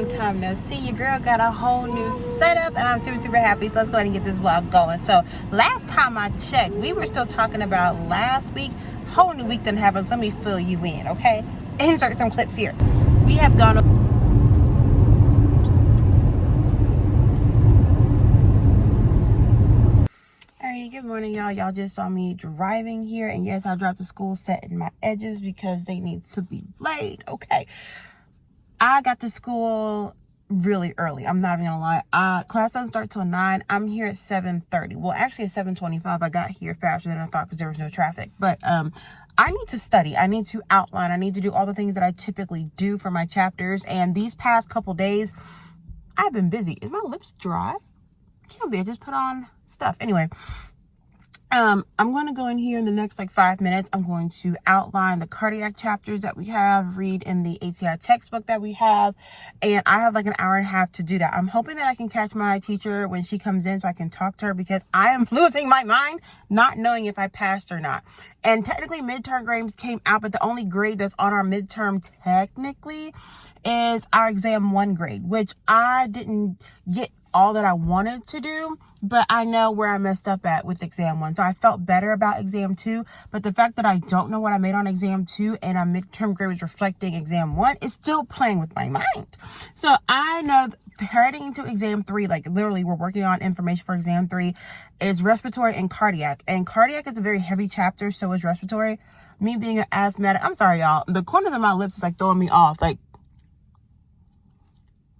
long time no see. Your girl got a whole new setup and I'm super happy. So let's go ahead and get this vlog going. So last time I checked, we were still talking about last week. Whole new week didn't happen. So let me fill you in, okay? Insert some clips here. We have gone over. Good morning, y'all. Y'all just saw me driving here, and yes, I dropped the school setting my edges because they need to be laid. Okay, I got to school really early. I'm not even gonna lie. Class doesn't start till 9. I'm here at 7:30. Well, actually at 7:25. I got here faster than I thought because there was no traffic. But I need to study. I need to outline. I need to do all the things that I typically do for my chapters. And these past couple days, I've been busy. Is my lips dry? Can't be. I just put on stuff. Anyway. I'm going to go in here in the next 5 minutes. I'm going to outline the cardiac chapters that we have, read in the ATI textbook that we have, and I have an hour and a half to do that. I'm hoping that I can catch my teacher when she comes in so I can talk to her because I am losing my mind not knowing if I passed or not. And technically midterm grades came out, but the only grade that's on our midterm technically is our exam 1 grade, which I didn't get all that I wanted to do, but I know where I messed up at with exam 1. So I felt better about exam 2, but the fact that I don't know what I made on exam 2 and our midterm grade was reflecting exam 1 is still playing with my mind. So I know heading into exam 3, literally we're working on information for exam 3, is respiratory and cardiac. And cardiac is a very heavy chapter, so is respiratory. Me being an asthmatic, I'm sorry y'all, the corners of my lips is throwing me off.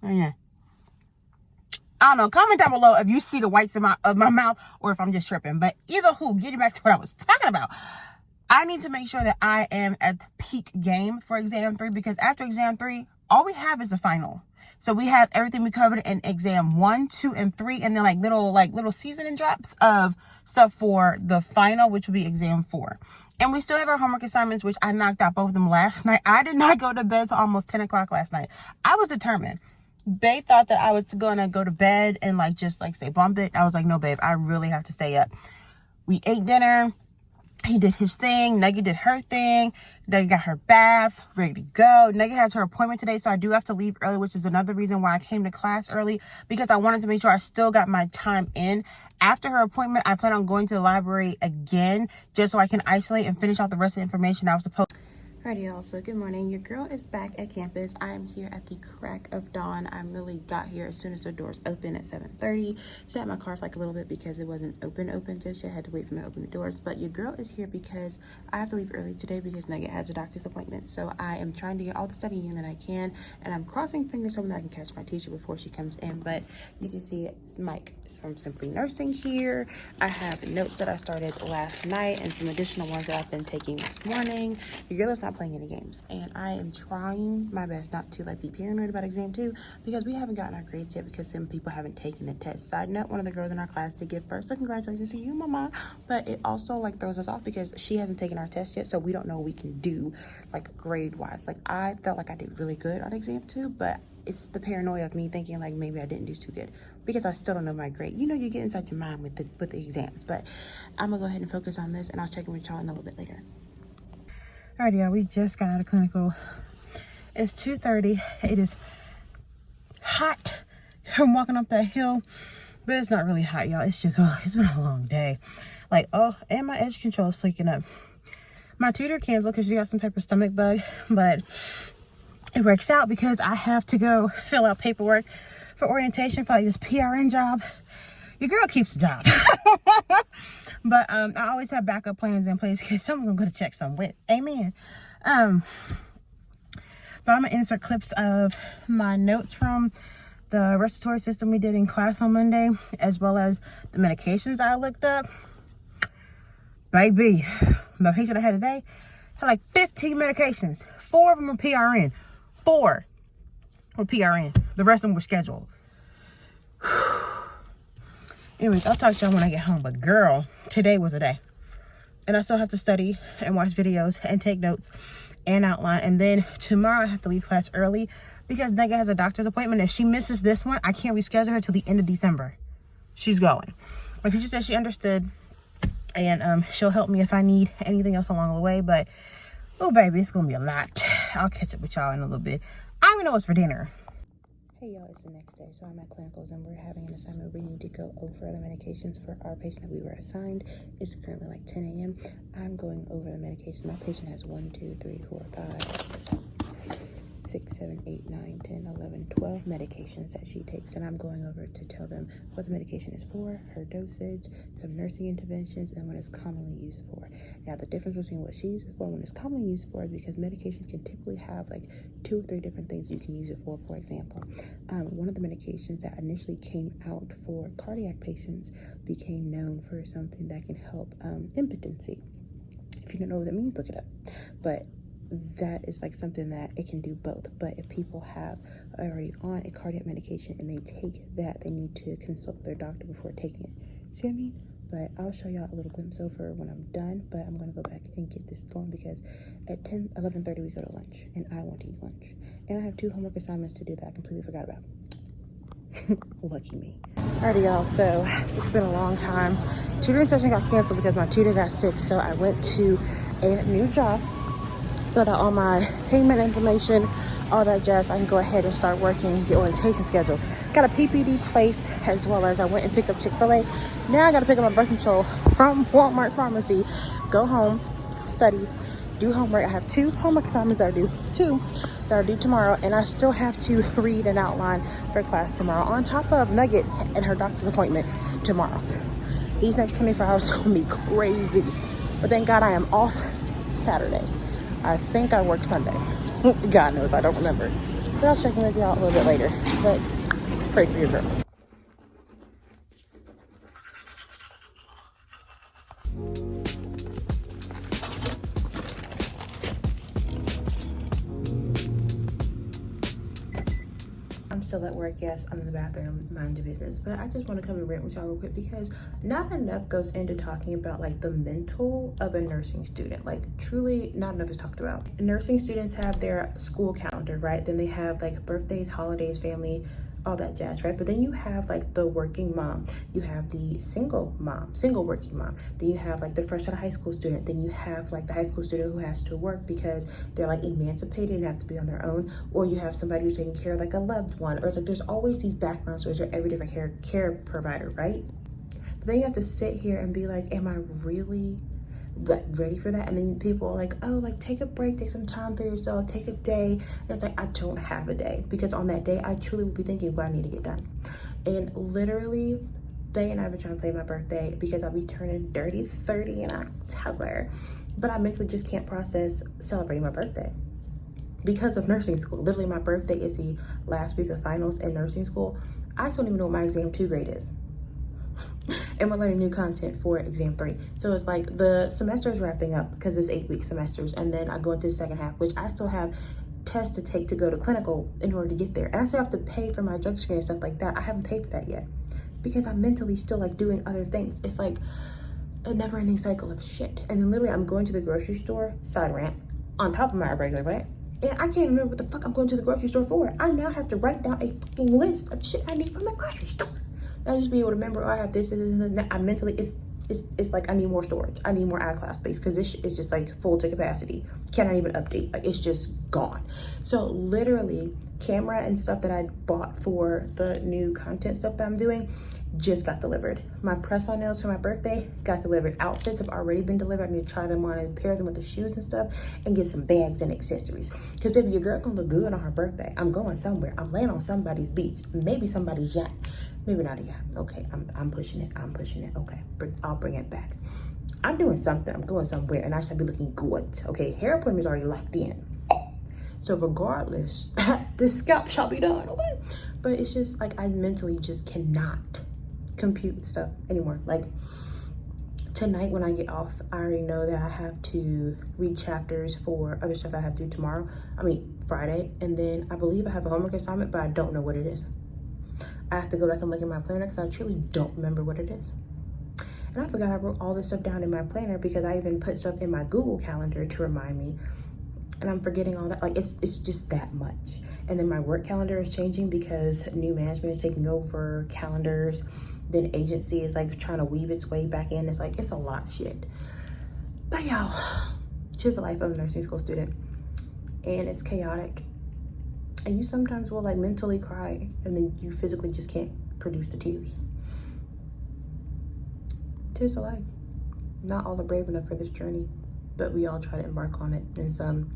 Yeah. I don't know. Comment down below if you see the whites of my mouth or if I'm just tripping. But either who, getting back to what I was talking about. I need to make sure that I am at peak game for exam 3 because after exam 3, all we have is the final. So we have everything we covered in exam 1, 2, and 3, and then little seasoning drops of stuff for the final, which will be exam 4. And we still have our homework assignments, which I knocked out both of them last night. I did not go to bed till almost 10 o'clock last night. I was determined. Babe thought that I was gonna go to bed and say bump it. I was like, no, babe, I really have to stay up. We ate dinner. He did his thing. Nugget did her thing. Nugget got her bath, ready to go. Nugget has her appointment today, so I do have to leave early, which is another reason why I came to class early, because I wanted to make sure I still got my time in. After her appointment, I plan on going to the library again, just so I can isolate and finish out the rest of the information I was supposed to. Alrighty, y'all, so good morning. Your girl is back at campus. I am here at the crack of dawn. I really got here as soon as the doors open at 7:30. Sat in my car for a little bit because it wasn't open just yet. I had to wait for them to open the doors. But your girl is here because I have to leave early today because Nugget has a doctor's appointment. So I am trying to get all the studying in that I can, and I'm crossing fingers hoping that I can catch my teacher before she comes in. But you can see Mike is from Simply Nursing here. I have notes that I started last night and some additional ones that I've been taking this morning. Your girl is not playing any games, and I am trying my best not to be paranoid about exam 2 because we haven't gotten our grades yet because some people haven't taken the test. Side note, one of the girls in our class did give birth, so congratulations to you, mama. But it also throws us off because she hasn't taken our test yet, so we don't know what we can do grade wise. I felt like I did really good on exam 2, but it's the paranoia of me thinking maybe I didn't do too good because I still don't know my grade. You get inside your mind with the exams. But I'm gonna go ahead and focus on this, and I'll check in with y'all in a little bit later. Alright, y'all, we just got out of clinical. It's 2:30. It is hot. I'm walking up that hill, but it's not really hot, y'all. It's just, it's been a long day. And my edge control is flaking up. My tutor canceled because she got some type of stomach bug, but it works out because I have to go fill out paperwork for orientation for this PRN job. Your girl keeps a job. But I always have backup plans in place in case someone's gonna check some with. Amen. But I'm gonna insert clips of my notes from the respiratory system we did in class on Monday, as well as the medications I looked up. Baby, the patient I had today had 15 medications. 4 of them were PRN. 4 were PRN. The rest of them were scheduled. Anyways, I'll talk to y'all when I get home. But girl, today was a day. And I still have to study and watch videos and take notes and outline. And then tomorrow I have to leave class early because Nugget has a doctor's appointment. If she misses this one, I can't reschedule her till the end of December. She's going. My teacher said she understood. And she'll help me if I need anything else along the way. But, oh baby, it's going to be a lot. I'll catch up with y'all in a little bit. I don't even know what's for dinner. Hey y'all, it's the next day. So I'm at clinicals and we're having an assignment where we need to go over the medications for our patient that we were assigned. It's currently like 10 a.m. I'm going over the medications. My patient has 1, 2, 3, 4, 5, 6, 7, 8, 9, 10, 11, 12 medications that she takes, and I'm going over to tell them what the medication is for, her dosage, some nursing interventions, and what it's commonly used for. Now, the difference between what she uses for and what it's commonly used for is because medications can typically have like 2 or 3 different things you can use it for. For example, one of the medications that initially came out for cardiac patients became known for something that can help impotency. If you don't know what that means, look it up. But that is like something that it can do both. But if people have already on a cardiac medication and they take that, they need to consult their doctor before taking it. See what I mean? But I'll show y'all a little glimpse over when I'm done. But I'm going to go back and get this going because at 11:30 we go to lunch and I want to eat lunch. And I have 2 homework assignments to do that I completely forgot about. Lucky me. Alrighty, y'all. So it's been a long time. Tutoring session got canceled because my tutor got sick. So I went to a new job, filled out all my payment information, all that jazz. I can go ahead and start working the orientation schedule. Got a PPD placed, as well as I went and picked up Chick-fil-A. Now I got to pick up my birth control from Walmart Pharmacy, go home, study, do homework. I have 2 homework assignments that are due tomorrow, and I still have to read an outline for class tomorrow, on top of Nugget and her doctor's appointment tomorrow. These next 24 hours will be crazy. But thank God I am off Saturday. I think I work Sunday. God knows, I don't remember. But I'll check in with y'all a little bit later. But pray for your girl. I'm still at work, yes, I'm in the bathroom, mind your business. But I just want to come and rant with y'all real quick because not enough goes into talking about like the mental of a nursing student. Like truly not enough is talked about. Nursing students have their school calendar, right? Then they have like birthdays, holidays, family, all that jazz, right? But then you have like the working mom, you have the single working mom, then you have like the fresh out of high school student, then you have like the high school student who has to work because they're like emancipated and have to be on their own, or you have somebody who's taking care of like a loved one, or it's like there's always these background stories for every different care provider, right? But then you have to sit here and be like, am I really like ready for that? And then people are like, oh, like take a break, take some time for yourself, take a day. And it's like, I don't have a day, because on that day I truly will be thinking what I need to get done. And literally Bay and I have been trying to play my birthday because I'll be turning 30 in October, but I mentally just can't process celebrating my birthday because of nursing school. Literally my birthday is the last week of finals in nursing school. I still don't even know what my exam 2 grade is. And we're learning new content for exam 3. So it's like the semester is wrapping up because it's 8-week semesters. And then I go into the second half, which I still have tests to take to go to clinical in order to get there. And I still have to pay for my drug screen and stuff like that. I haven't paid for that yet because I'm mentally still like doing other things. It's like a never ending cycle of shit. And then literally I'm going to the grocery store, side rant, on top of my regular rant. And I can't remember what the fuck I'm going to the grocery store for. I now have to write down a fucking list of shit I need from the grocery store. I just be able to remember, oh, I have this and that. I mentally, it's like I need more storage. I need more iCloud space because this is just like full to capacity. Cannot even update. Like it's just gone. So literally, camera and stuff that I bought for the new content stuff that I'm doing just got delivered. My press-on nails for my birthday got delivered. Outfits have already been delivered. I need to try them on and pair them with the shoes and stuff and get some bags and accessories. Because baby, your girl gonna look good on her birthday. I'm going somewhere. I'm laying on somebody's beach. Maybe somebody's yacht. Maybe not a yacht. Okay, I'm pushing it. I'm pushing it. Okay, I'll bring it back. I'm doing something. I'm going somewhere and I should be looking good. Okay, hair appointment's already locked in. So regardless, this scalp shall be done, okay? But it's just like I mentally just cannot compute stuff anymore. Like tonight when I get off, I already know that I have to read chapters for other stuff I have to do tomorrow. Friday. And then I believe I have a homework assignment, but I don't know what it is. I have to go back and look at my planner because I truly don't remember what it is. And I forgot I wrote all this stuff down in my planner because I even put stuff in my Google Calendar to remind me. And I'm forgetting all that. Like it's just that much. And then my work calendar is changing because new management is taking over calendars. Then agency is like trying to weave its way back in. It's like, it's a lot of shit. But y'all, choose the life of a nursing school student. And it's chaotic. And you sometimes will like mentally cry and then you physically just can't produce the tears. 'Tis the life. Not all are brave enough for this journey, but we all try to embark on it. And some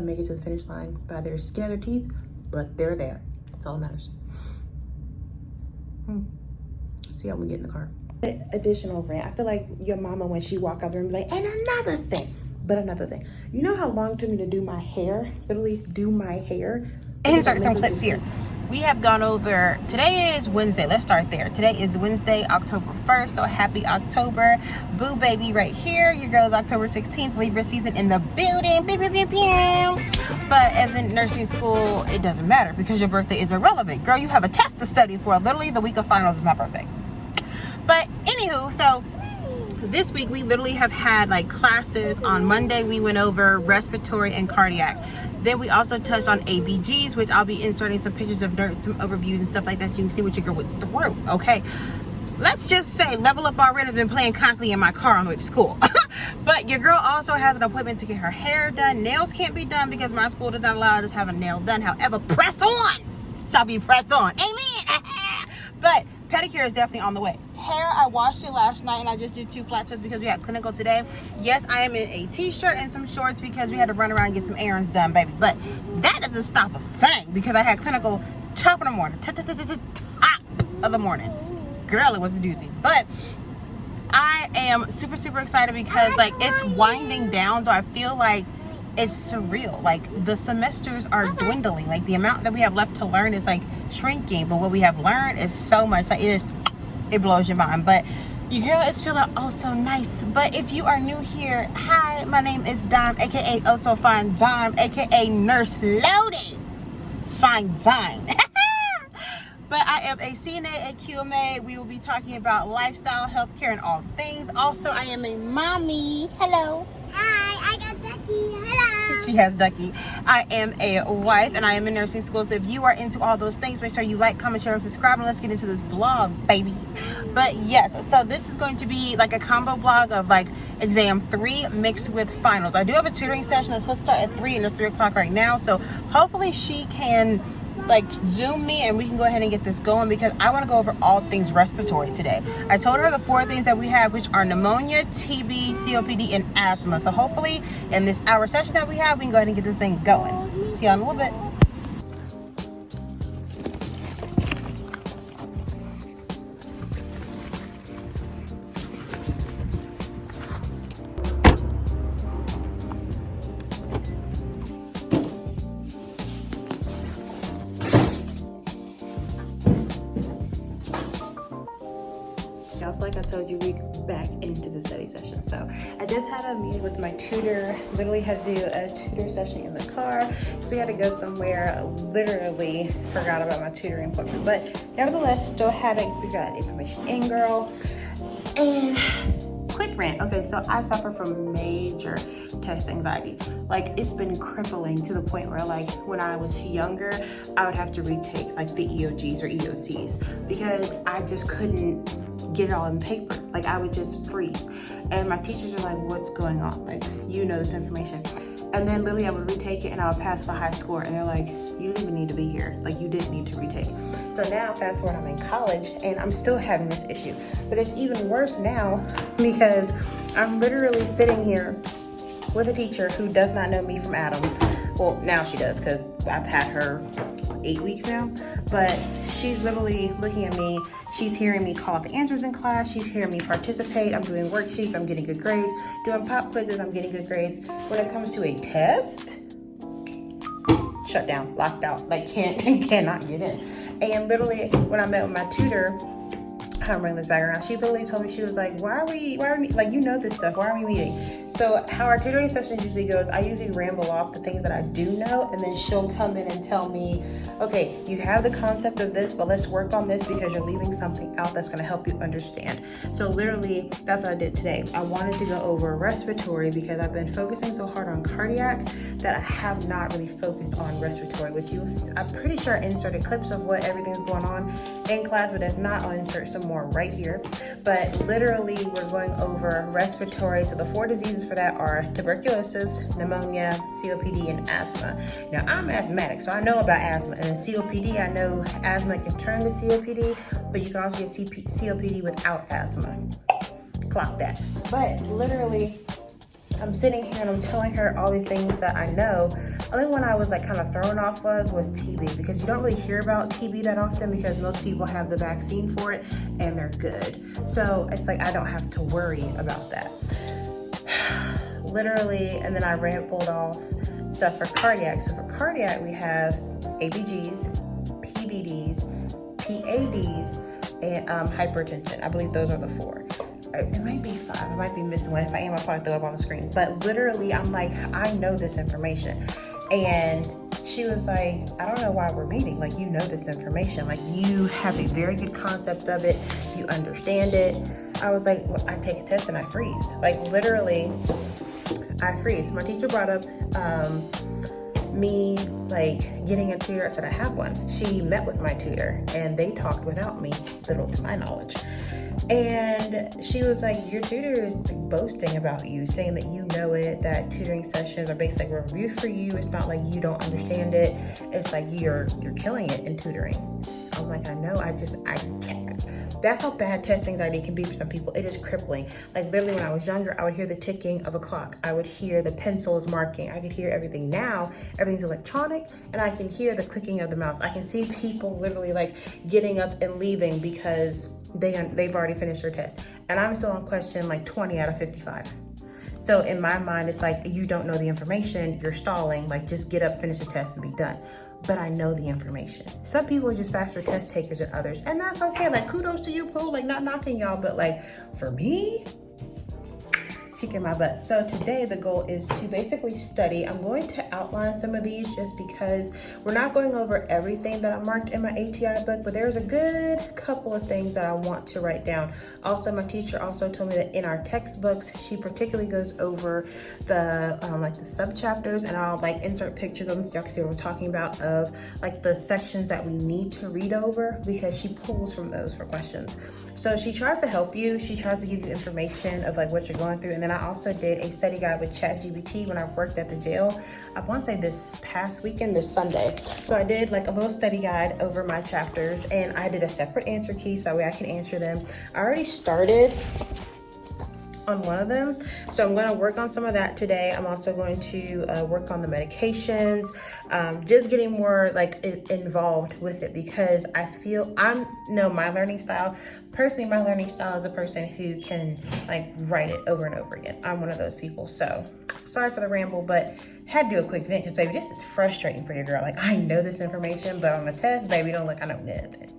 make it to the finish line by their skin of their teeth, but they're there. That's all that matters. See how we get in the car. Additional rant. I feel like your mama, when she walk out the room, be like, and another thing. But another thing. You know how long it took me to do my hair? Literally do my hair. Insert some clips here. We have gone over, today is Wednesday. Let's start there. Today is Wednesday, October 1st. So happy October. Boo baby right here. Your girl is October 16th. Libra season in the building. Pew, pew, pew, pew. But as in nursing school, it doesn't matter because your birthday is irrelevant. Girl, you have a test to study for. Literally the week of finals is my birthday. But anywho, so this week we literally have had like classes. On Monday we went over respiratory and cardiac. Then we also touched on ABGs, which I'll be inserting some pictures of nerds, some overviews and stuff like that so you can see what your girl went through, okay? Let's just say Level Up Already has been playing constantly in my car on the way to school. But your girl also has an appointment to get her hair done. Nails can't be done because my school does not allow us to have a nail done. However, press-ons shall be pressed on. Amen. But pedicure is definitely on the way. Hair, I washed it last night and I just did 2 flat twists because we had clinical today. Yes, I am in a t-shirt and some shorts because we had to run around and get some errands done, baby. But that doesn't stop a thing because I had clinical top of the morning. Top of the morning. Girl, it was a doozy. But I am super, super excited because like it's winding down, so I feel like it's surreal. Like the semesters are dwindling. Like the amount that we have left to learn is like shrinking, but what we have learned is so much. Like it blows your mind. But your girl is feeling oh so nice. But if you are new here, hi, my name is Dime, aka Oh So Fine Dime, aka Nurse Loading Fine Dime. But I am a CNA, a QMA. We will be talking about lifestyle, healthcare, and all things. Also, I am a mommy. Hello. Hi, I got Ducky. Hello. She has Ducky. I am a wife and I am in nursing school. So if you are into all those things, make sure you like, comment, share, and subscribe. And let's get into this vlog, baby. But yes, so this is going to be like a combo vlog of like exam 3 mixed with finals. I do have a tutoring session that's supposed to start at 3 and it's 3 o'clock right now. So hopefully she can like Zoom me and we can go ahead and get this going because I want to go over all things respiratory today. I told her the 4 things that we have, which are pneumonia, TB, COPD, and asthma. So hopefully in this hour session that we have, we can go ahead and get this thing going. See you in a little bit. Like I told you, we back into the study session. So I just had a meeting with my tutor. Literally had to do a tutor session in the car. So we had to go somewhere. Literally forgot about my tutoring appointment. But nevertheless, still had to get that information in, girl. And quick rant. Okay, so I suffer from major test anxiety. Like it's been crippling to the point where like when I was younger, I would have to retake like the EOGs or EOCs because I just couldn't get it all in paper. Like I would just freeze. And my teachers are like, what's going on? Like, you know this information. And then literally I would retake it and I would pass the high score. And they're like, you didn't even need to be here. Like you didn't need to retake. So now fast forward, I'm in college and I'm still having this issue. But it's even worse now because I'm literally sitting here with a teacher who does not know me from Adam. Well, now she does because I've had her 8 weeks now. But she's literally looking at me. She's hearing me call out the answers in class. She's hearing me participate. I'm doing worksheets. I'm getting good grades. Doing pop quizzes. I'm getting good grades. When it comes to a test, shut down, locked out. Like cannot get in. And literally when I met with my tutor, I'm bringing this back around. She literally told me, she was like, why are we like, you know this stuff, why are we meeting? So how our tutoring session usually goes, I usually ramble off the things that I do know, and then she'll come in and tell me, okay, you have the concept of this, but let's work on this because you're leaving something out that's going to help you understand. So literally, that's what I did today. I wanted to go over respiratory because I've been focusing so hard on cardiac that I have not really focused on respiratory, which I'm pretty sure I inserted clips of what everything's going on. in class, but if not, I'll insert some more right here. But literally, we're going over respiratory. So the 4 diseases for that are tuberculosis, pneumonia, COPD, and asthma. Now, I'm asthmatic, so I know about asthma. And then COPD, I know asthma can turn to COPD, but you can also get COPD without asthma. Clock that. But literally, I'm sitting here and I'm telling her all the things that I know. Only one I was like kind of thrown off was TB, because you don't really hear about TB that often because most people have the vaccine for it and they're good. So it's like I don't have to worry about that. Literally, and then I rambled off stuff for cardiac. So for cardiac, we have ABGs, PVDs, PADs, and hypertension. I believe those are the 4. It might be 5. I might be missing one. If I am, I'll probably throw it up on the screen. But literally, I'm like, I know this information. And she was like, I don't know why we're meeting. Like, you know this information. Like, you have a very good concept of it. You understand it. I was like, well, I take a test and I freeze. Like, literally, I freeze. My teacher brought up me like getting a tutor. I said I have one. She met with my tutor and they talked without me, little to my knowledge. And she was like, your tutor is boasting about you, saying that you know it, that tutoring sessions are basically like a review for you. It's not like you don't understand it. It's like you're killing it in tutoring. I'm like, I know, I can't. That's how bad test anxiety can be for some people. It is crippling. Like literally when I was younger, I would hear the ticking of a clock. I would hear the pencils marking. I could hear everything. Now, everything's electronic and I can hear the clicking of the mouse. I can see people literally like getting up and leaving because they've already finished their test. And I'm still on question like 20 out of 55. So in my mind, it's like, you don't know the information, you're stalling, like just get up, finish the test and be done. But I know the information. Some people are just faster test takers than others, and that's okay. Like kudos to you, Pooh, like not knocking y'all, but like for me, it's kicking my butt. So today the goal is to basically study. I'm going to outline some of these just because we're not going over everything that I marked in my ATI book, but there's a good couple of things that I want to write down. Also, my teacher also told me that in our textbooks, she particularly goes over the like the subchapters, and I'll like insert pictures of them so y'all can see what we're talking about, of like the sections that we need to read over, because she pulls from those for questions. So she tries to help you. She tries to give you information of like what you're going through. And then I also did a study guide with ChatGPT when I worked at the jail. I want to say this past weekend, this Sunday. So I did like a little study guide over my chapters, and I did a separate answer key so that way I can answer them. I already started on one of them, so I'm going to work on some of that today. I'm also going to work on the medications, just getting more like involved with it, because I feel my learning style. Personally, my learning style is a person who can like write it over and over again. I'm one of those people. So sorry for the ramble, but had to do a quick vent because baby, this is frustrating for your girl. Like, I know this information, but on the test, baby, don't look, I know nothing.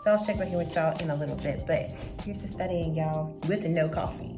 So I'll check back in with y'all in a little bit, but here's to studying, y'all, with and no coffee.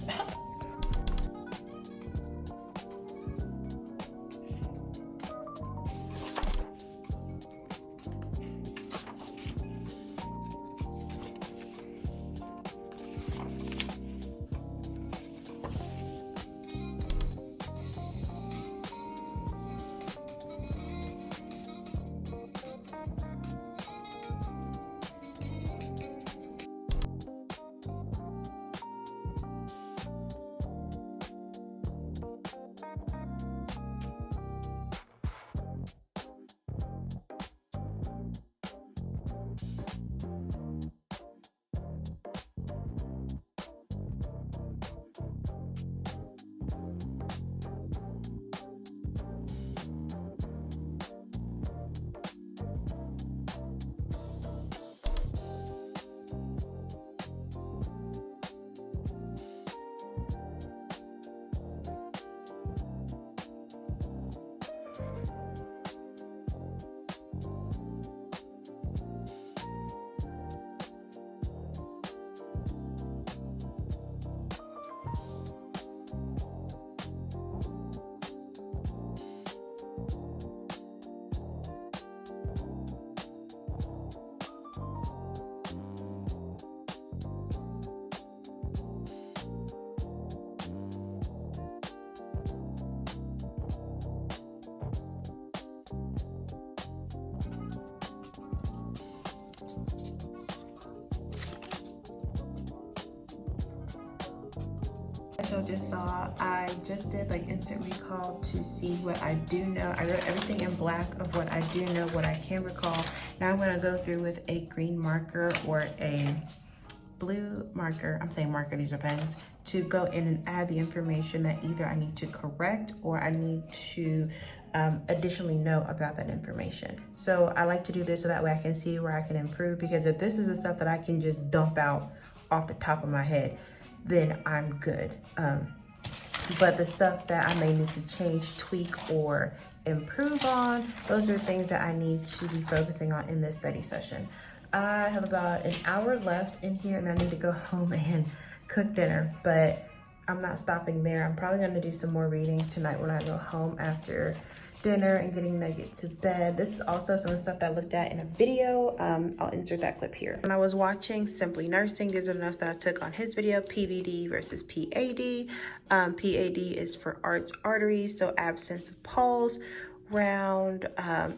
y'all just saw, I just did like instant recall to see what I do know. I wrote everything in black of what I do know, what I can recall. Now I'm gonna go through with a green marker or a blue marker, I'm saying marker, these are pens, to go in and add the information that either I need to correct or I need to additionally know about that information. So I like to do this so that way I can see where I can improve, because if this is the stuff that I can just dump out off the top of my head, then I'm good. But the stuff that I may need to change, tweak, or improve on, those are things that I need to be focusing on in this study session. I have about an hour left in here and I need to go home and cook dinner, but I'm not stopping there. I'm probably gonna do some more reading tonight when I go home after dinner and getting Nugget to bed. This is also some of the stuff that I looked at in a video. I'll insert that clip here. When I was watching Simply Nursing, these are the notes that I took on his video, PVD versus PAD. PAD is for arteries, so absence of pulse, round,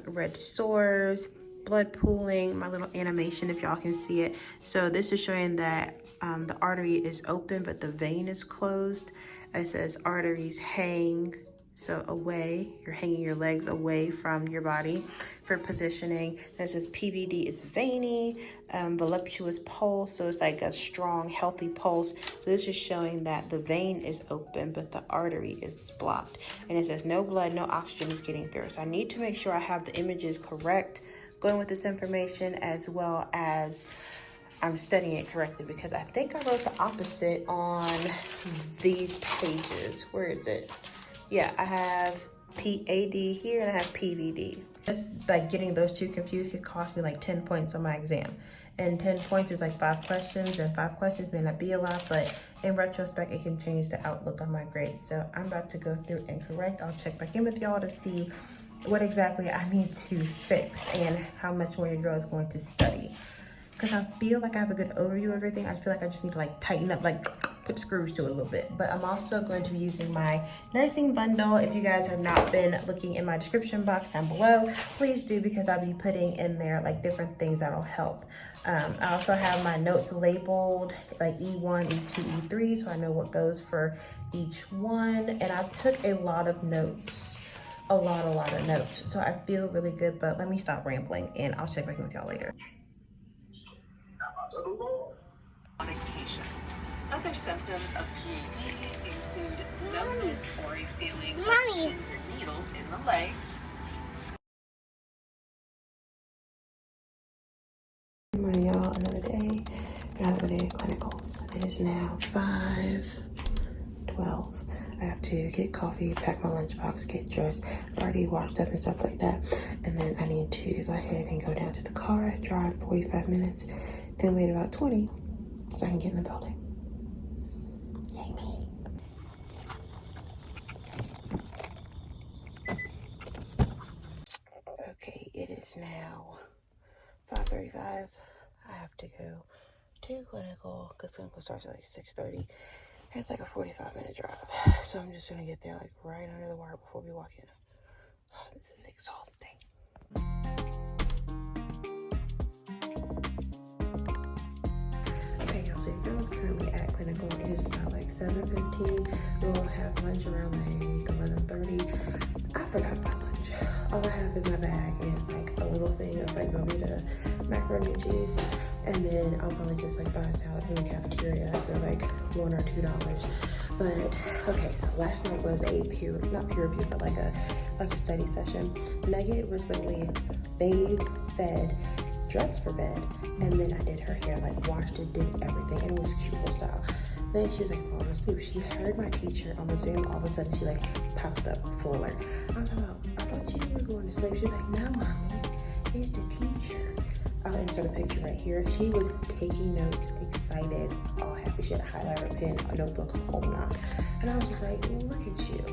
red sores, blood pooling, my little animation if y'all can see it. So this is showing that the artery is open but the vein is closed. It says arteries hang, so away, you're hanging your legs away from your body for positioning. Then it says PVD is veiny, voluptuous pulse, so it's like a strong, healthy pulse. So this is showing that the vein is open, but the artery is blocked. And it says no blood, no oxygen is getting through. So I need to make sure I have the images correct going with this information, as well as I'm studying it correctly, because I think I wrote the opposite on these pages. Where is it? Yeah, I have PAD here and I have PVD. Just like getting those two confused could cost me like 10 points on my exam. And 10 points is like 5 questions, and 5 questions may not be a lot, but in retrospect, it can change the outlook on my grades. So I'm about to go through and correct. I'll check back in with y'all to see what exactly I need to fix and how much more your girl is going to study. Because I feel like I have a good overview of everything. I feel like I just need to like tighten up, like put screws to it a little bit. But I'm also going to be using my nursing bundle. If you guys have not been looking in my description box down below, please do, because I'll be putting in there like different things that'll help. I also have my notes labeled like E1, E2, E3, so I know what goes for each one. And I took a lot of notes, a lot of notes. So I feel really good, but let me stop rambling and I'll check back in with y'all later. Medication. Other symptoms of PAD include numbness or a feeling of pins and needles in the legs. Good morning, y'all. Another day, another day of clinicals. It is now 5:12. I have to get coffee, pack my lunchbox, get dressed. I've already washed up and stuff like that. And then I need to go ahead and go down to the car, drive 45 minutes, and wait about 20 so I can get in the building. Yay me. Okay, it is now 5:35. I have to go to clinical, because clinical starts at like 6:30. And it's like a 45-minute drive. So I'm just gonna get there like right under the wire before we walk in. Oh, this is exhausting. Okay, y'all, so your girl is currently at clinical. It is about like 7:15. We'll have lunch around like 11:30. I forgot my lunch. All I have in my bag is like a little thing of like Velveeta macaroni and cheese, and then I'll probably just like buy a salad from the cafeteria for like $1 or $2. But okay, so last night was a not peer review, but like a study session. Nugget was literally bathed, fed, dressed for bed, and then I did her hair, like washed it, did everything, and it was cute style. Then she was like falling asleep. She heard my teacher on the Zoom. All of a sudden, she like popped up full alert. I was like, I thought you were going to sleep. She's like, no, mommy, it's the teacher. I'll insert a picture right here. She was taking notes, excited, all happy. She had a highlighter, pen, a notebook, a whole knot. And I was just like, look at you.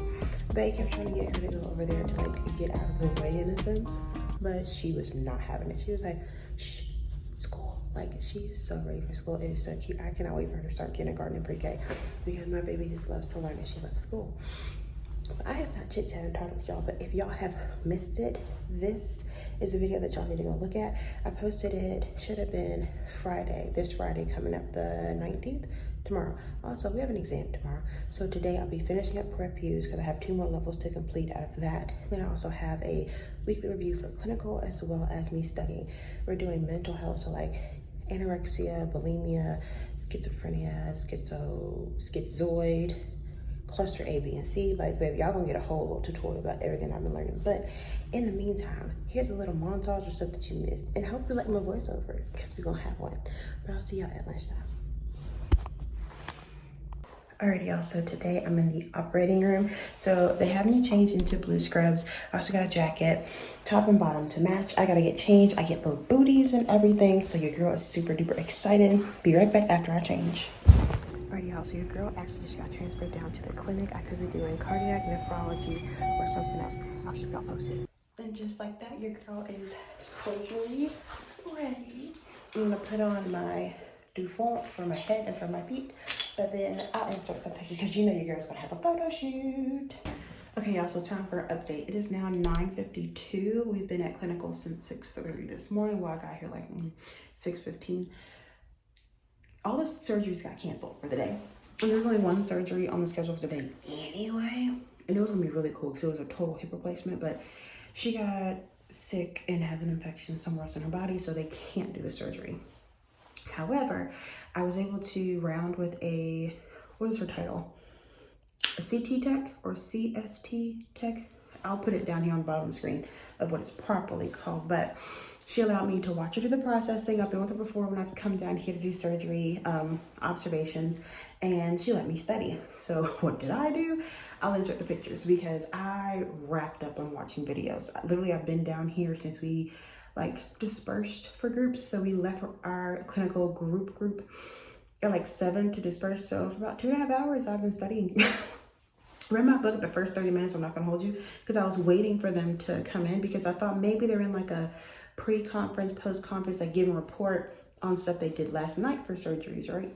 Bae kept trying to get her to go over there to like get out of the way in a sense, but she was not having it. She was like, shh, school. Like, she is so ready for school. It is so cute. I cannot wait for her to start kindergarten and pre-K, because my baby just loves to learn and she loves school. I have not chit-chatted and talked with y'all, but if y'all have missed it, this is a video that y'all need to go look at. I posted it, should have been Friday, this Friday coming up the 19th, tomorrow. Also, we have an exam tomorrow. So today I'll be finishing up prep views because I have 2 more levels to complete out of that. Then I also have a weekly review for clinical as well as me studying. We're doing mental health, so like anorexia, bulimia, schizophrenia, schizoid, cluster A, B, and C. Like, baby, y'all gonna get a whole little tutorial about everything I've been learning. But in the meantime, here's a little montage of stuff that you missed. And I hope you like my voiceover, because we're gonna have one. But I'll see y'all at lunchtime. Alrighty, y'all, so today I'm in the operating room. So they have me changed into blue scrubs. I also got a jacket, top and bottom to match. I gotta get changed. I get little booties and everything. So your girl is super duper excited. Be right back after I change. Alrighty, y'all, so your girl actually just got transferred down to the clinic. I could be doing cardiac, nephrology, or something else. I'll keep y'all posted. And just like that, your girl is surgery ready. I'm gonna put on my Dufont for my head and for my feet, but then I'll insert some pictures because you know your girl's gonna have a photo shoot. Okay, y'all, so time for an update. It is now 9:52. We've been at clinical since 6:30 this morning. Well, I got here like 6:15. All the surgeries got canceled for the day. And there was only one surgery on the schedule for the day anyway. And it was gonna be really cool because it was a total hip replacement, but she got sick and has an infection somewhere else in her body, so they can't do the surgery. However, I was able to round with a, what is her title? A CT tech or CST tech? I'll put it down here on the bottom of the screen of what it's properly called, but she allowed me to watch her do the processing. I've been with her before when I've come down here to do surgery observations, and she let me study. So what did I do? I'll insert the pictures because I wrapped up on watching videos. Literally, I've been down here since we like dispersed for groups. So we left our clinical group at like 7 to disperse. So for about 2.5 hours, I've been studying. Read my book the first 30 minutes, I'm not gonna hold you, because I was waiting for them to come in because I thought maybe they're in like a pre-conference, post-conference, like giving a report on stuff they did last night for surgeries, right?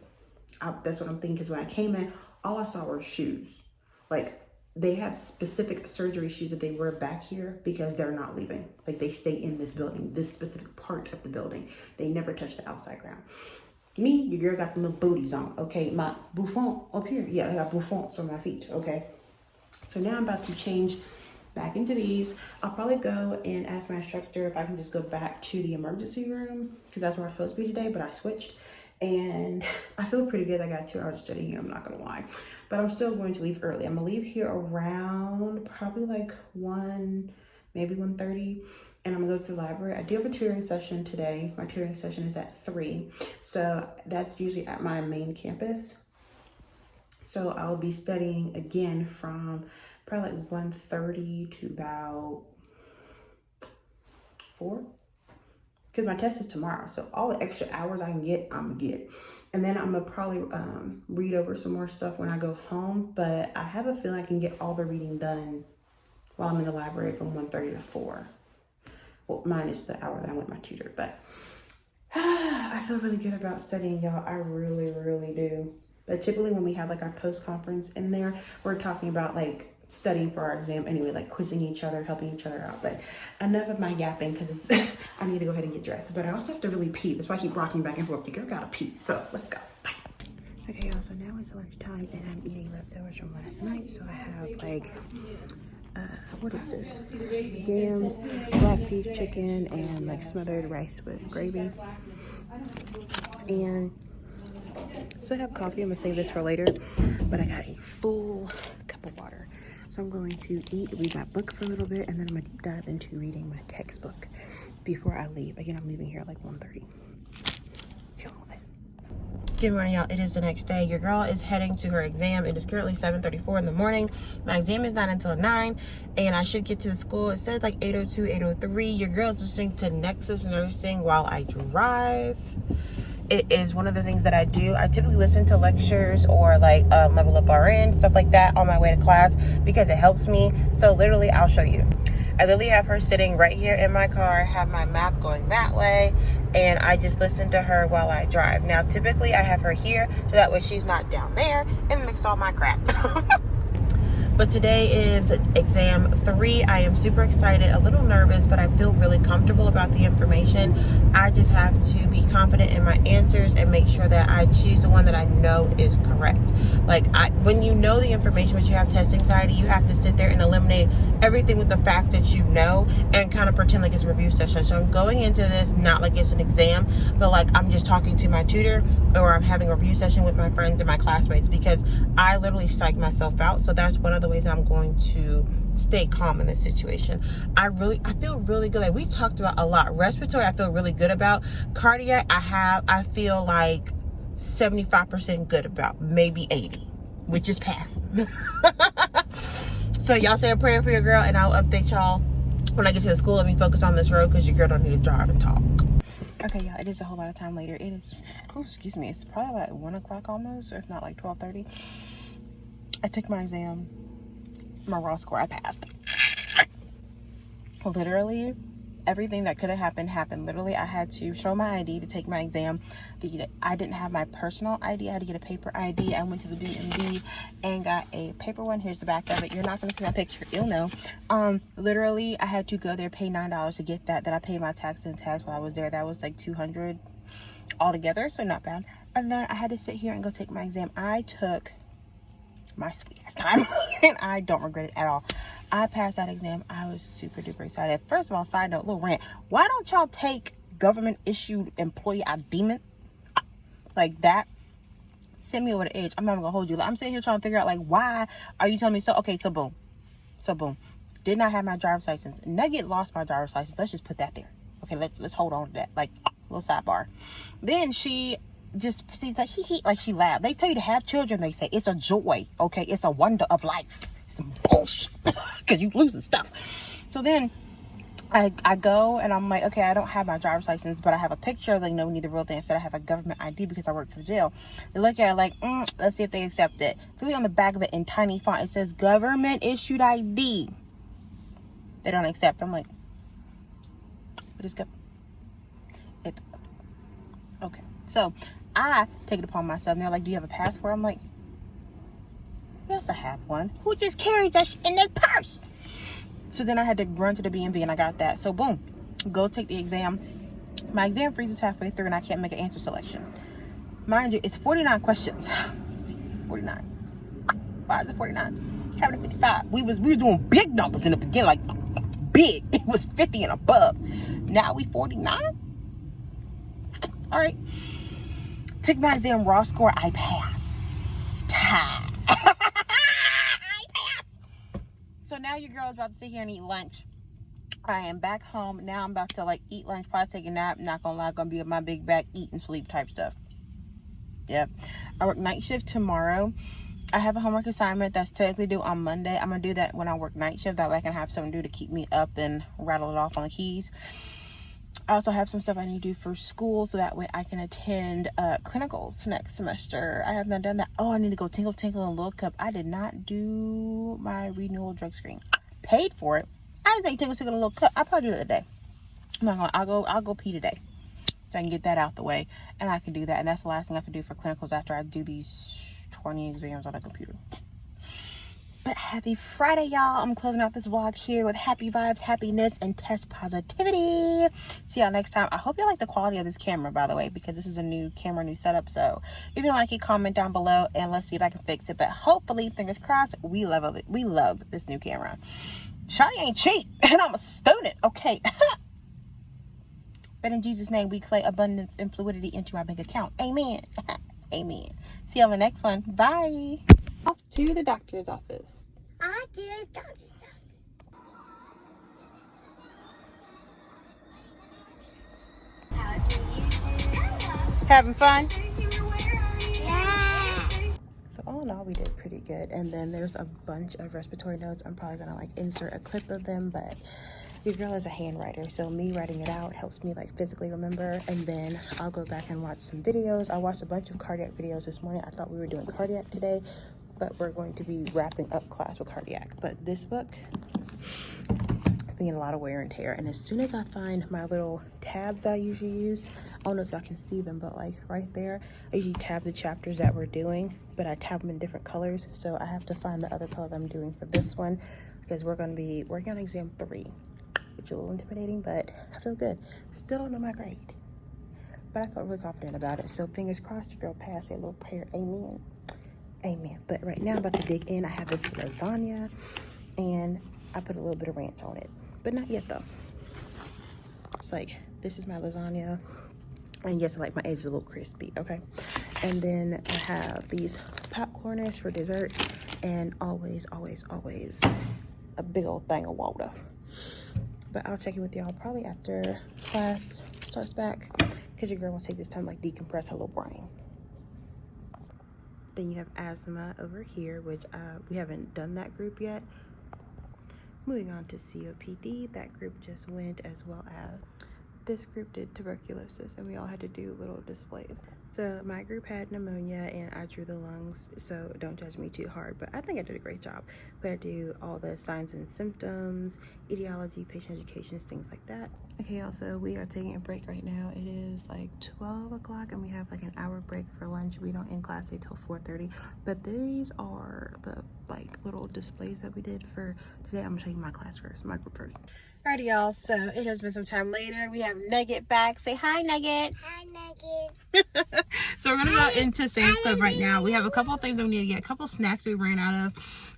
That's what I'm thinking, because when I came in, all I saw were shoes. Like, they have specific surgery shoes that they wear back here because they're not leaving. Like, they stay in this building, this specific part of the building. They never touch the outside ground. Me, your girl got the little booties on, okay? My bouffant up here. Yeah, I got bouffants on my feet, okay? So now I'm about to change back into these. I'll probably go and ask my instructor if I can just go back to the emergency room because that's where I'm supposed to be today, but I switched. And I feel pretty good. I got 2 hours studying here, I'm not gonna lie. But I'm still going to leave early. I'm gonna leave here around probably like 1, maybe 1:30. And I'm gonna go to the library. I do have a tutoring session today. My tutoring session is at 3. So that's usually at my main campus. So I'll be studying again from probably like 1:30 to about 4. Because my test is tomorrow. So all the extra hours I can get, I'm gonna get. And then I'm gonna probably read over some more stuff when I go home. But I have a feeling I can get all the reading done while I'm in the library from 1:30 to 4. Well, minus the hour that I'm with my tutor. But I feel really good about studying, y'all. I really, really do. But typically when we have like our post-conference in there, we're talking about like studying for our exam anyway, like quizzing each other, helping each other out. But enough of my yapping because I need to go ahead and get dressed. But I also have to really pee. That's why I keep rocking back and forth. Your girl gotta pee. So let's go. Bye. Okay, y'all, so now it's lunchtime and I'm eating leftovers from last night. So I have like, what is this? Yams, black beef chicken, and like smothered rice with gravy. And so I have coffee. I'm gonna save this for later, but I got a full cup of water. So I'm going to read my book for a little bit, and then I'm gonna deep dive into reading my textbook before I leave. Again, I'm leaving here at like 1:30. Good morning, y'all. It is the next day. Your girl is heading to her exam. It is currently 7:34 in the morning. My exam is not until 9, and I should get to the school. It says like 8:02, 8:03. Your girl is listening to Nexus Nursing while I drive. It is one of the things that I do. I typically listen to lectures or like Level Up RN, stuff like that on my way to class because it helps me. So literally, I'll show you. I literally have her sitting right here in my car, have my map going that way, and I just listen to her while I drive. Now, typically, I have her here so that way she's not down there and mix all my crap. But today is exam 3. I am super excited, a little nervous, but I feel really comfortable about the information. I just have to be confident in my answers and make sure that I choose the one that I know is correct. Like, when you know the information, but you have test anxiety, you have to sit there and eliminate everything with the facts that you know and kind of pretend like it's a review session. So I'm going into this not like it's an exam, but like I'm just talking to my tutor, or I'm having a review session with my friends and my classmates, because I literally psyched myself out. So that's one of the ways I'm going to stay calm in this situation. I feel really good. Like we talked about a lot. Respiratory, I feel really good about. Cardiac, I feel like 75% good about, maybe 80, which is passing. So y'all say a prayer for your girl, and I'll update y'all when I get to the school. Let me focus on this road, because your girl don't need to drive and talk. Okay, y'all, it is a whole lot of time later. It is, excuse me, it's probably like 1 o'clock almost, or if not like 12:30. I took my exam. My raw score, I passed. Literally, everything that could have happened. Literally, I had to show my ID to take my exam. I didn't have my personal ID. I had to get a paper ID. I went to the DMV and got a paper one. Here's the back of it. You're not going to see my picture. You'll know. Literally, I had to go there, pay $9 to get that. Then I paid my tax and tax while I was there. That was like $200 altogether, so not bad. And then I had to sit here and go take my exam. I took my sweet ass time and I don't regret it at all. I passed that exam. I was super duper excited. First of all, side note, little rant, why don't y'all take government issued employee ID like that? Send me over the edge. I'm not even gonna hold you. I'm sitting here trying to figure out, like, why are you telling me so? Okay, so boom, did not have my driver's license. Nugget lost my driver's license. Let's just put that there. Okay, let's hold on to that, like, little sidebar. Then she just proceeds like like she laughed. They tell you to have children, they say it's a joy, okay, it's a wonder of life. Some bullshit, because you losing stuff. So then I go and I'm like, okay, I don't have my driver's license, but I have a picture. I was like, no, we need the real thing. I said I have a government ID because I work for the jail. They look at it like, let's see if they accept it. Clearly on the back of it in tiny font, it says government issued ID. They don't accept. I'm like, what is it? Okay, so I take it upon myself, and they're like, do you have a passport? I'm like, yes, I have one. Who just carried that in their purse? So then I had to run to the B&B and I got that. So boom, go take the exam. My exam freezes halfway through and I can't make an answer selection. Mind you, it's 49 questions. 49. Why is it 49? Having a 55. We was doing big numbers in the beginning, like big. It was 50 and above. Now we 49. All right. Took my exam, raw score, I passed. I passed. So now your girl is about to sit here and eat lunch. I am back home. Now I'm about to like eat lunch, probably take a nap. Not gonna lie, gonna be at my big back, eat and sleep type stuff. Yep. I work night shift tomorrow. I have a homework assignment that's technically due on Monday. I'm gonna do that when I work night shift. That way I can have something to do to keep me up and rattle it off on the keys. I also have some stuff I need to do for school, so that way I can attend clinicals next semester. I have not done that. Oh, I need to go tinkle and look up. I did not do my renewal drug screen. Paid for it. I didn't think tinkle and look up. I'll probably do it today. I'm not gonna. I'll go pee today, so I can get that out the way, and I can do that. And that's the last thing I have to do for clinicals after I do these 20 exams on the computer. But happy Friday, y'all. I'm closing out this vlog here with happy vibes, happiness, and test positivity. See y'all next time. I hope you like the quality of this camera, by the way, because this is a new camera, new setup. So if you don't like it, comment down below and let's see if I can fix it. But hopefully, fingers crossed, we love it. We love this new camera. Shawty ain't cheap, and I'm a student, okay? But in Jesus' name, we claim abundance and fluidity into our bank account. Amen. Amen. See you on the next one. Bye. Off to the doctor's office. I do a doctor's office. How do you do? Having fun? Yeah. So all in all, we did pretty good. And then there's a bunch of respiratory notes. I'm probably gonna like insert a clip of them, but your girl is a handwriter, so me writing it out helps me like physically remember. And then I'll go back and watch some videos. I watched a bunch of cardiac videos this morning. I thought we were doing cardiac today, but we're going to be wrapping up class with cardiac. But this book, it's being a lot of wear and tear. And as soon as I find my little tabs that I usually use, don't know if y'all can see them, but like right there, I usually tab the chapters that we're doing, but I tab them in different colors. So I have to find the other color that I'm doing for this one, because we're going to be working on exam 3, which is a little intimidating, but I feel good. Still don't know my grade, but I felt really confident about it. So fingers crossed, your girl passed. A little prayer, amen. Amen. But right now I'm about to dig in. I have this lasagna and I put a little bit of ranch on it, but not yet though. It's like, this is my lasagna, and yes, I like my edges a little crispy, okay? And then I have these popcorners for dessert, and always a big old thing of water. But I'll check in with y'all probably after class starts back, because your girl wants to take this time to like decompress her little brain. Then you have asthma over here, which we haven't done that group yet. Moving on to COPD, that group just went, as well as this group did tuberculosis, and we all had to do little displays. So my group had pneumonia and I drew the lungs, so don't judge me too hard, but I think I did a great job. We had to do all the signs and symptoms, etiology, patient education, things like that. Okay, also we are taking a break right now. It is like 12 o'clock and we have like an hour break for lunch. We don't end class until 4:30, but these are the like little displays that we did for today. I'm gonna show you my class first, my group first. Alrighty, y'all, so it has been some time later. We have Nugget back. Say hi, Nugget. Hi, Nugget. So we're gonna go into Sam's Club right now. We have a couple of things that we need to get, a couple of snacks we ran out of,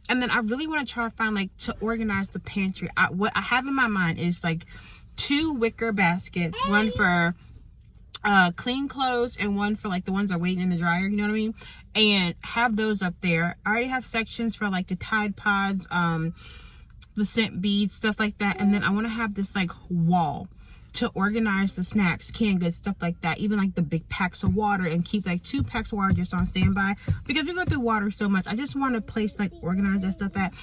and then I really want to try to find like to organize the pantry. What I have in my mind is like 2 wicker baskets, one for clean clothes and one for like the ones that are waiting in the dryer, you know what I mean, and have those up there. I already have sections for like the Tide Pods, the scent beads, stuff like that, and then I want to have this like wall to organize the snacks, canned goods, stuff like that, even like the big packs of water, and keep like 2 packs of water just on standby, because we go through water so much. I just want a place to like organize that stuff at,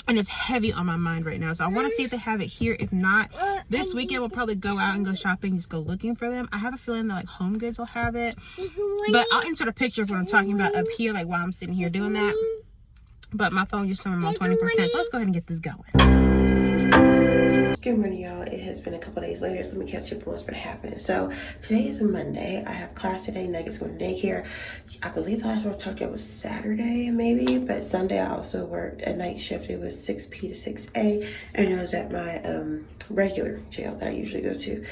and it's heavy on my mind right now. So I want to see if they have it here. If not, this weekend we'll probably go out and go shopping, just go looking for them. I have a feeling that like Home Goods will have it, but I'll insert a picture of what I'm talking about up here, like while I'm sitting here doing that. But my phone just turned on 20%. So let's go ahead and get this going. Good morning, y'all. It has been a couple days later. Let me catch up on what's been happening. So today is a Monday. I have class today. Nugget's going to daycare. I believe the last one I talked about was Saturday, maybe. But Sunday I also worked a night shift. It was 6P to 6A. And I was at my regular jail that I usually go to.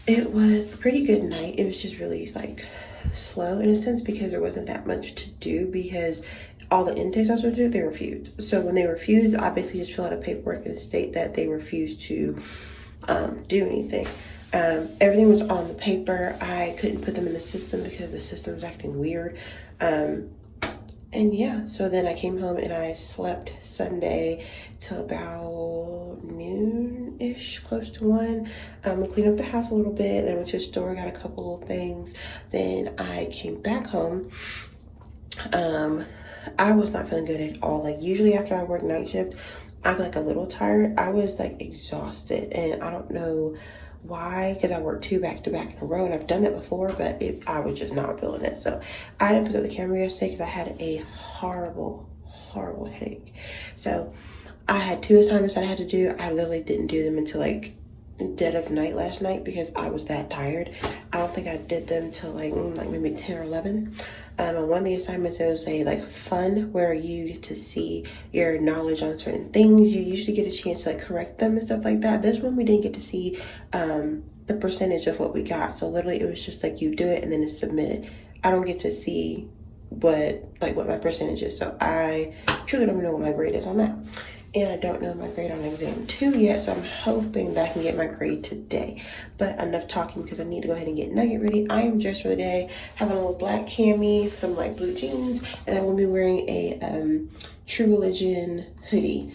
It was a pretty good night. It was just really like slow in a sense, because there wasn't that much to do, because all the intakes I was supposed to do, they refused. So when they refused, I basically just fill out a paperwork and state that they refused to do anything. Everything was on the paper. I couldn't put them in the system because the system was acting weird. And yeah, so then I came home and I slept Sunday till about noon-ish, close to 1. We cleaned up the house a little bit, then I went to a store, got a couple of things. Then I came back home. I was not feeling good at all. Like usually after I work night shift, I'm like a little tired. I was like exhausted, and I don't know why, because I worked 2 back-to-back in a row, and I've done that before, but I was just not feeling it. So I didn't pick up the camera yesterday because I had a horrible headache. So I had 2 assignments that I had to do. I literally didn't do them until like dead of night last night because I was that tired. I don't think I did them till like maybe 10 or 11. On one of the assignments, it was a like fun where you get to see your knowledge on certain things. You usually get a chance to like correct them and stuff like that. This one we didn't get to see the percentage of what we got. So literally it was just like you do it and then it's submitted. I don't get to see what my percentage is. So I truly don't know what my grade is on that. And I don't know my grade on exam 2 yet, so I'm hoping that I can get my grade today. But enough talking, because I need to go ahead and get Nugget ready. I am dressed for the day, having a little black cami, some like blue jeans, and I will be wearing a True Religion hoodie.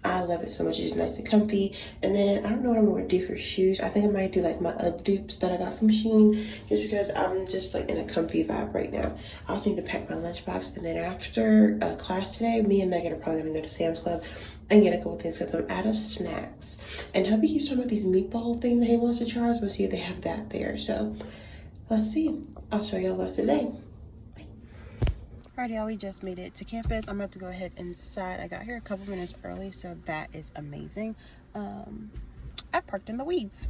I love it so much. It's just nice and comfy. And then I don't know what I'm going to do for shoes. I think I might do like my UGG dupes that I got from Shein, just because I'm just like in a comfy vibe right now. I also need to pack my lunchbox. And then after class today, me and Megan are probably going to go to Sam's Club and get a couple things because I'm out of snacks. And hubby keeps talking about these meatball things that he wants to try. So we'll see if they have that there. So let's see. I'll show y'all the rest of the day. Alright, y'all, we just made it to campus. I'm about to go ahead inside. I got here a couple minutes early, so that is amazing. I parked in the weeds.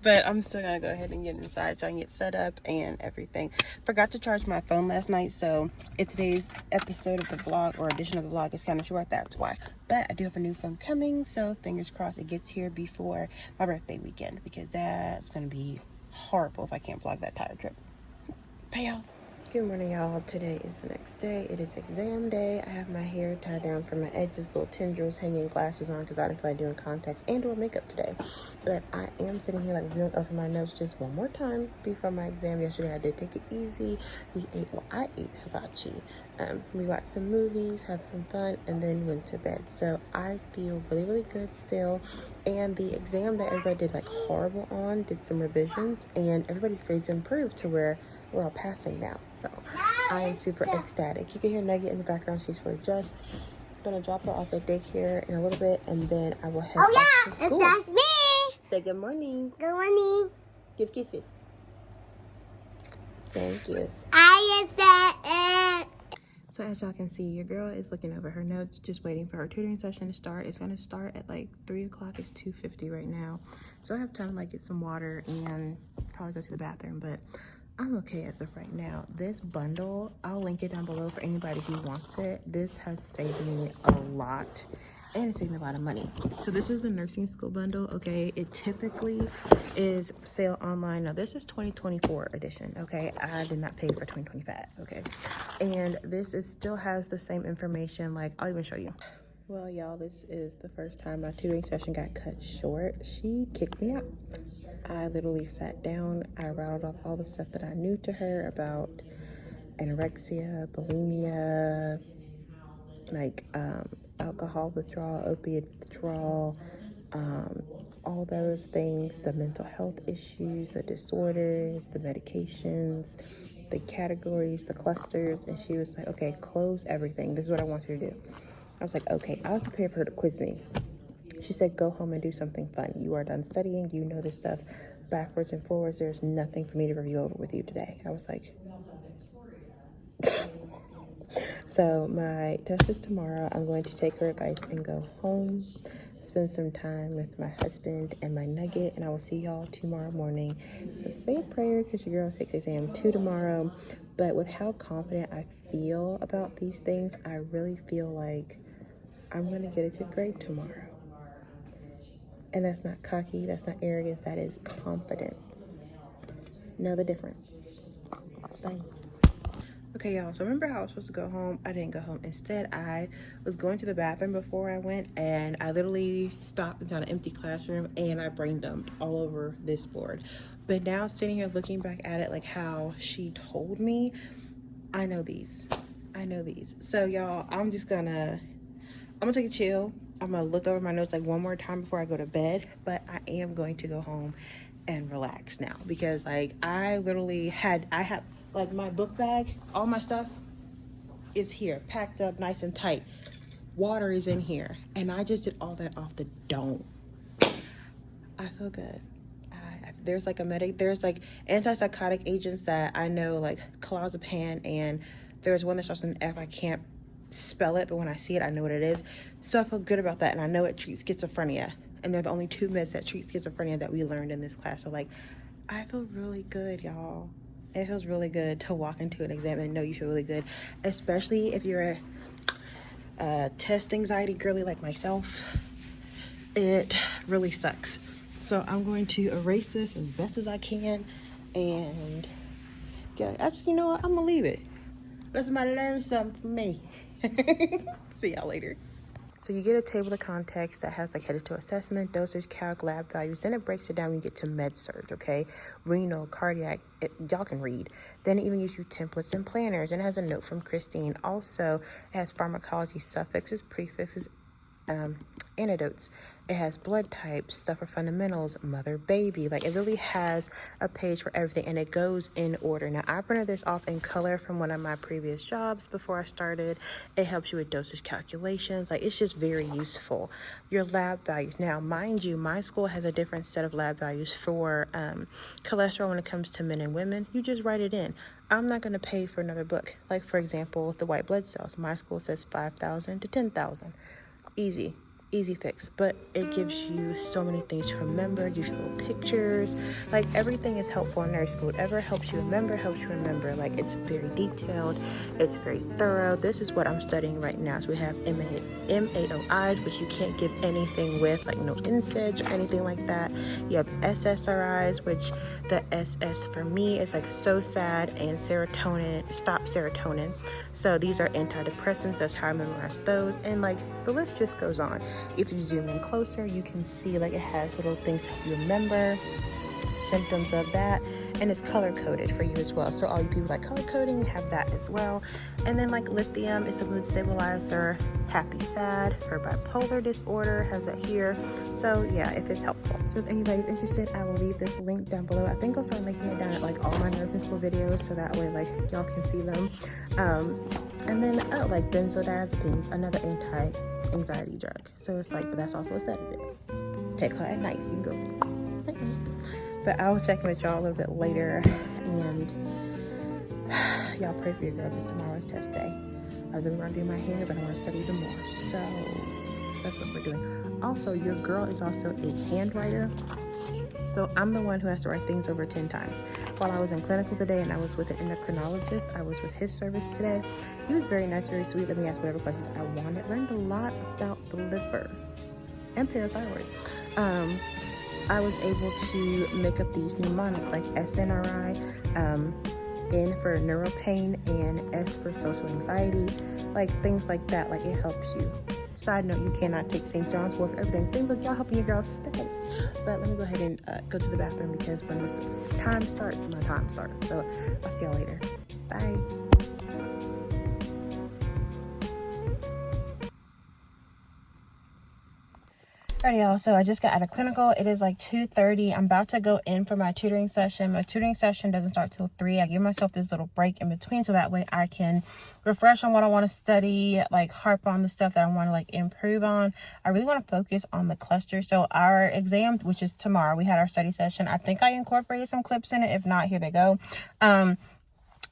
But I'm still gonna go ahead and get inside so I can get set up and everything. Forgot to charge my phone last night, so if today's episode of the vlog or edition of the vlog is kind of short, that's why. But I do have a new phone coming, so fingers crossed it gets here before my birthday weekend, because that's gonna be horrible if I can't vlog that tire trip. Bye, y'all. Good morning, y'all. Today is the next day. It is exam day. I have my hair tied down from my edges, little tendrils, hanging glasses on because I didn't feel like doing contacts and or makeup today. But I am sitting here like reviewing over my notes just one more time before my exam. Yesterday I did take it easy. I ate hibachi. We watched some movies, had some fun, and then went to bed. So I feel really, really good still. And the exam that everybody did like horrible on, did some revisions, and everybody's grades improved to where we're all passing now, so I am super ecstatic. You can hear Nugget in the background. She's fully dressed. I'm gonna drop her off at daycare in a little bit, and then I will head back to school. That's me. Say good morning. Good morning. Give kisses. Thank you. I said it. So as y'all can see, your girl is looking over her notes, just waiting for her tutoring session to start. It's gonna start at like 3 o'clock. It's 2:50 right now, so I have time to like get some water and probably go to the bathroom, but I'm okay as of right now. This bundle, I'll link it down below for anybody who wants it. This has saved me a lot, and it saved me a lot of money. So this is the nursing school bundle, okay? It typically is sale online. Now this is 2024 edition, okay? I did not pay for 2025, okay? And this is still has the same information, like I'll even show you. Well, y'all, this is the first time my tutoring session got cut short. She kicked me out. I literally sat down, I rattled off all the stuff that I knew to her about anorexia, bulimia, like alcohol withdrawal, opiate withdrawal, all those things, the mental health issues, the disorders, the medications, the categories, the clusters, and she was like, okay, close everything. This is what I want you to do. I was like, okay. I was prepared for her to quiz me. She said, go home and do something fun. You are done studying. You know this stuff backwards and forwards. There's nothing for me to review over with you today. I was like, so my test is tomorrow. I'm going to take her advice and go home, spend some time with my husband and my Nugget, and I will see y'all tomorrow morning. So say a prayer because your girl takes exam 2 tomorrow. But with how confident I feel about these things, I really feel like I'm going to get a good grade tomorrow. And that's not cocky, that's not arrogance, that is confidence. Know the difference. Bye. Okay, y'all, so remember how I was supposed to go home? I didn't go home. Instead, I was going to the bathroom before I went, and I literally stopped and found an empty classroom, and I brain dumped all over this board. But now, sitting here looking back at it, like how she told me, I know these. So, y'all, I'm gonna take a chill. I'm gonna look over my notes like one more time before I go to bed, but I am going to go home and relax now because like I have like my book bag, all my stuff is here, packed up nice and tight. Water is in here, and I just did all that off the dome. I feel good. There's like there's like antipsychotic agents that I know, like clozapam, and there's one that starts with an F. I can't spell it, but when I see it, I know what it is. So I feel good about that, and I know it treats schizophrenia, and they're the only 2 meds that treat schizophrenia that we learned in this class. So like, I feel really good, y'all. It feels really good to walk into an exam and know you feel really good, especially if you're a test anxiety girly like myself. It really sucks. So I'm going to erase this as best as I can, and you know what? I'm gonna leave it. Let somebody learn something from me. See y'all later. So you get a table of contents that has like headed to assessment, dosage, calc, lab values. Then it breaks it down when you get to med surg, okay? Renal, cardiac, y'all can read. Then it even gives you templates and planners, and it has a note from Christine. Also, it has pharmacology suffixes, prefixes, antidotes. It has blood types, stuff for fundamentals, mother, baby. Like, it really has a page for everything, and it goes in order. Now, I printed this off in color from one of my previous jobs before I started. It helps you with dosage calculations. Like, it's just very useful. Your lab values. Now, mind you, my school has a different set of lab values for cholesterol when it comes to men and women. You just write it in. I'm not going to pay for another book. Like, for example, with the white blood cells, my school says 5,000 to 10,000. Easy. easy fix, but it gives you so many things to remember, gives you little pictures. Like, everything is helpful in nurse school. Whatever helps you remember. Like, it's very detailed, it's very thorough. This is what I'm studying right now. So we have MAOIs, which you can't give anything with, like no NSAIDs or anything like that. You have SSRIs, which the SS for me is like so sad, and serotonin, stop serotonin. So these are antidepressants. That's how I memorize those. And like, the list just goes on. If you zoom in closer, you can see like it has little things help you remember symptoms of that, and it's color coded for you as well. So all you people like color coding have that as well. And then like lithium, it's a mood stabilizer. Happy sad for bipolar disorder has that here. So yeah, if it's helpful. So if anybody's interested, I will leave this link down below. I think I'll start linking it down at like all my nursing school videos, so that way like y'all can see them. And then like benzodiazepines, another anti-anxiety drug. So it's like, but that's also a sedative. Take her at night, you can go. But I will check in with y'all a little bit later, and y'all pray for your girl because tomorrow is test day. I really want to do my hair, but I want to study even more. So that's what we're doing. Also, your girl is also a handwriter. So I'm the one who has to write things over 10 times. While I was in clinical today and I was with an endocrinologist, I was with his service today. He was very nice, very sweet. Let me ask whatever questions I wanted. Learned a lot about the liver and parathyroid. I was able to make up these mnemonics like SNRI, N for neuropain, and S for social anxiety, like things like that. Like, it helps you. Side note, you cannot take St. John's Wort for everything. Say, look, y'all helping your girl's studies. But let me go ahead and go to the bathroom, because when this time starts, my time starts. So I'll see y'all later. Bye. Alright, y'all, so I just got out of clinical. It is like 2:30. I'm about to go in for my tutoring session. My tutoring session doesn't start till 3. I give myself this little break in between, so that way I can refresh on what I want to study, like harp on the stuff that I want to like improve on. I really want to focus on the cluster. So our exam, which is tomorrow, we had our study session. I think I incorporated some clips in it. If not, here they go.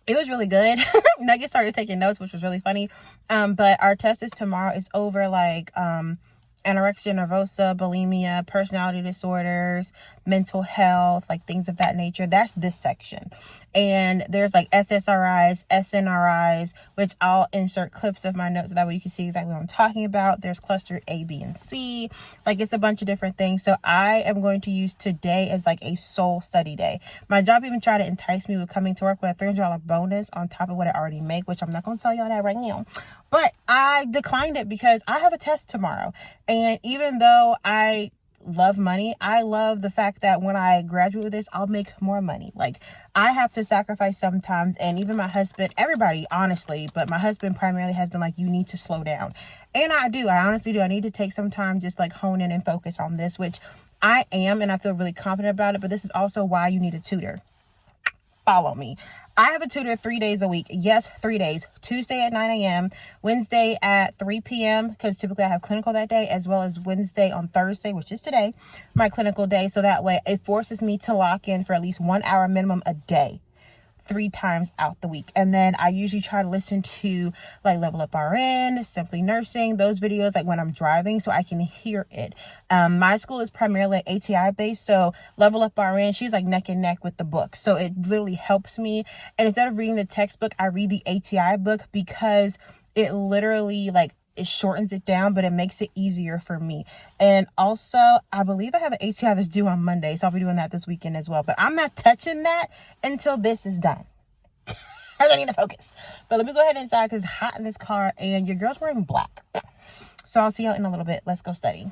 It was really good. Nugget started taking notes, which was really funny. But our test is tomorrow. It's over like anorexia nervosa, bulimia, personality disorders, mental health, like things of that nature. That's this section. And there's like SSRIs, SNRIs, which I'll insert clips of my notes so that way you can see exactly what I'm talking about. There's cluster A, B, and C. Like, it's a bunch of different things. So I am going to use today as like a sole study day. My job even tried to entice me with coming to work with a $300 bonus on top of what I already make, which I'm not going to tell y'all that right now. But I declined it because I have a test tomorrow. And even though I love money, I love the fact that when I graduate with this, I'll make more money. Like, I have to sacrifice sometimes, and even my husband, everybody, honestly, but my husband primarily has been like, you need to slow down. And I honestly do. I need to take some time, just like hone in and focus on this, which I am, and I feel really confident about it. But this is also why you need a tutor. Follow me. I have a tutor 3 days a week. Yes, 3 days. Tuesday at 9 a.m., Wednesday at 3 p.m., because typically I have clinical that day, as well as Wednesday on Thursday, which is today, my clinical day. So that way it forces me to lock in for at least 1 hour minimum a day, 3 times out the week. And then I usually try to listen to like Level Up RN, Simply Nursing, those videos like when I'm driving, so I can hear it. My school is primarily ATI based, so Level Up RN, she's like neck and neck with the book, so it literally helps me. And instead of reading the textbook, I read the ATI book, because it literally like it shortens it down, but it makes it easier for me. And also, I believe I have an ATI that's due on Monday, so I'll be doing that this weekend as well. But I'm not touching that until this is done. I don't need to focus. But let me go ahead inside because it's hot in this car, and your girl's wearing black. So I'll see y'all in a little bit. Let's go study.